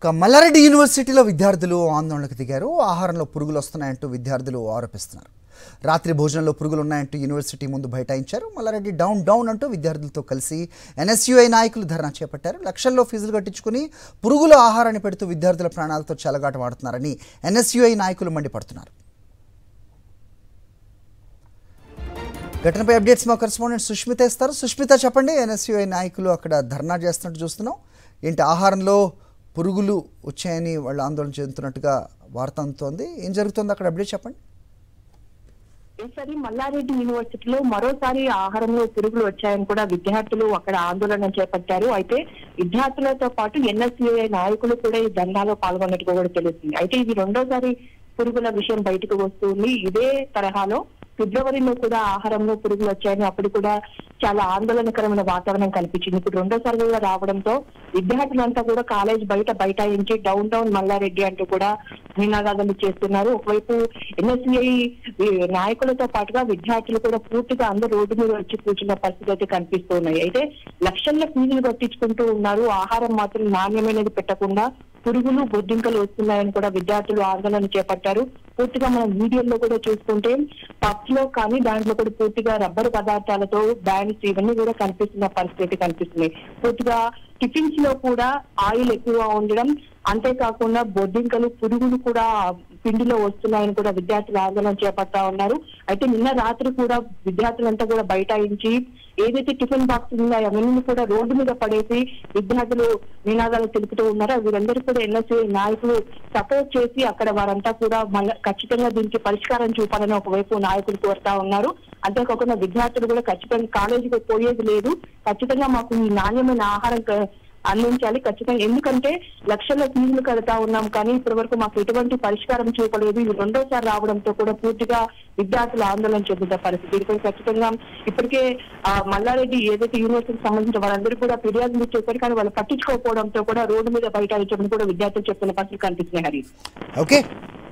మల్లారెడ్డి యూనివర్సిటీలో విద్యార్థులు ఆందోళనకు దిగారు. ఆహారంలో పురుగులు వస్తున్నాయంటూ విద్యార్థులు ఆరోపిస్తున్నారు. రాత్రి భోజనంలో పురుగులు ఉన్నాయంటూ యూనివర్సిటీ ముందు బైఠాయించారు. మల్లారెడ్డి డౌన్ డౌన్ అంటూ విద్యార్థులతో కలిసి ఎన్ఎస్యుఐ నాయకులు ధర్నా చేపట్టారు. లక్షల్లో ఫీజులు కట్టించుకుని పురుగుల ఆహారాన్ని పెడుతూ విద్యార్థుల ప్రాణాలతో చెలగాటమాడుతున్నారని ఎన్ఎస్యుఐ నాయకులు మండిపడుతున్నారు. ఘటనపై అప్డేట్స్ మా కరెస్పాండెంట్ సుష్మిత ఇస్తారు. సుష్మిత, చెప్పండి. ఎన్ఎస్యుఐ నాయకులు అక్కడ ధర్నా చేస్తున్నట్టు చూస్తున్నాం. ఏంటి, ఆహారంలో పురుగులు వచ్చాయని వాళ్ళు ఆందోళన చెందుతున్నట్టుగా వార్త అందుతోంది. ఏం జరుగుతుంది అక్కడ, అప్డేట్ చెప్పండి. ఈసారి మల్లారెడ్డి యూనివర్సిటీలో మరోసారి ఆహారంలో పురుగులు వచ్చాయని కూడా విద్యార్థులు అక్కడ ఆందోళన చేపట్టారు. అయితే విద్యార్థులతో పాటు ఎన్ఎస్యుఐ నాయకులు కూడా ఈ ధర్నాలో పాల్గొన్నట్టుగా కూడా తెలుస్తుంది. అయితే ఇది రెండోసారి పురుగుల విషయం బయటకు వస్తుంది. ఇదే తరహాలో ఫిబ్రవరిలో కూడా ఆహారంలో పురుగులు వచ్చాయని అప్పుడు కూడా చాలా ఆందోళనకరమైన వాతావరణం కనిపించింది. ఇప్పుడు రెండోసారి కూడా రావడంతో విద్యార్థులంతా కూడా కాలేజ్ బైఠాయించి డౌన్ డౌన్ మల్లారెడ్డి అంటూ కూడా నినాదాలు చేస్తున్నారు. ఒకవైపు ఎన్ఎస్యుఐ నాయకులతో పాటుగా విద్యార్థులు కూడా పూర్తిగా అందరూ రోడ్డు మీద వచ్చి కూర్చున్న పరిస్థితి అయితే కనిపిస్తున్నాయి. అయితే లక్షల ఫీజులు కట్టించుకుంటూ ఉన్నారు. ఆహారం మాత్రం నాణ్యమైనది పెట్టకుండా పురుగులు బొద్దింకలు వస్తున్నాయని కూడా విద్యార్థులు ఆందోళన చేపట్టారు. పూర్తిగా మనం వీడియోలో కూడా చూసుకుంటే పబ్స్ లో కానీ దాంట్లో కూడా పూర్తిగా రబ్బరు పదార్థాలతో బ్యాన్స్ ఇవన్నీ కూడా కనిపిస్తున్న పరిస్థితి కనిపిస్తుంది. పూర్తిగా టిఫిన్స్ లో కూడా ఆయిల్ ఎక్కువ ఉండడం, అంతేకాకుండా బొద్దింకలు పురుగులు కూడా పిండిలో వస్తున్నాయని కూడా విద్యార్థులు ఆందోళన చేపడతా ఉన్నారు. అయితే నిన్న రాత్రి కూడా విద్యార్థులంతా కూడా బైఠాయించి ఏదైతే టిఫిన్ బాక్స్ ఉన్నాయో అవన్నీ కూడా రోడ్డు మీద పడేసి విద్యార్థులు నినాదాలు తెలుపుతూ ఉన్నారో వీరందరూ కూడా ఎన్ఎస్యుఐ నాయకులు సపోర్ట్ చేసి అక్కడ వారంతా కూడా ఖచ్చితంగా దీనికి పరిష్కారం చూపాలని ఒకవైపు నాయకులు కోరుతా ఉన్నారు. అంతేకాకుండా విద్యార్థులు కూడా ఖచ్చితంగా కాలేజీకి పోయేది లేదు, ఖచ్చితంగా మాకు ఈ నాణ్యమైన ఆహారం అందించాలి ఖచ్చితంగా, ఎందుకంటే లక్షల ఫీజులు కడతా ఉన్నాం కానీ ఇప్పటి వరకు మాకు ఎటువంటి పరిష్కారం చూపలేదు. ఇది రెండోసారి రావడంతో కూడా పూర్తిగా విద్యార్థులు ఆందోళన చెందుతున్న పరిస్థితి. దీనిపై ఖచ్చితంగా ఇప్పటికే మల్లారెడ్డి ఏదైతే యూనివర్సిటీకి సంబంధించిన వారందరూ కూడా ఫిర్యాదులు చేశారు కానీ వాళ్ళు పట్టించుకోకపోవడంతో కూడా రోడ్డు మీద బైఠాయించడం కూడా విద్యార్థులు చెప్తున్న పరిస్థితి కనిపిస్తున్నాయి. ఓకే.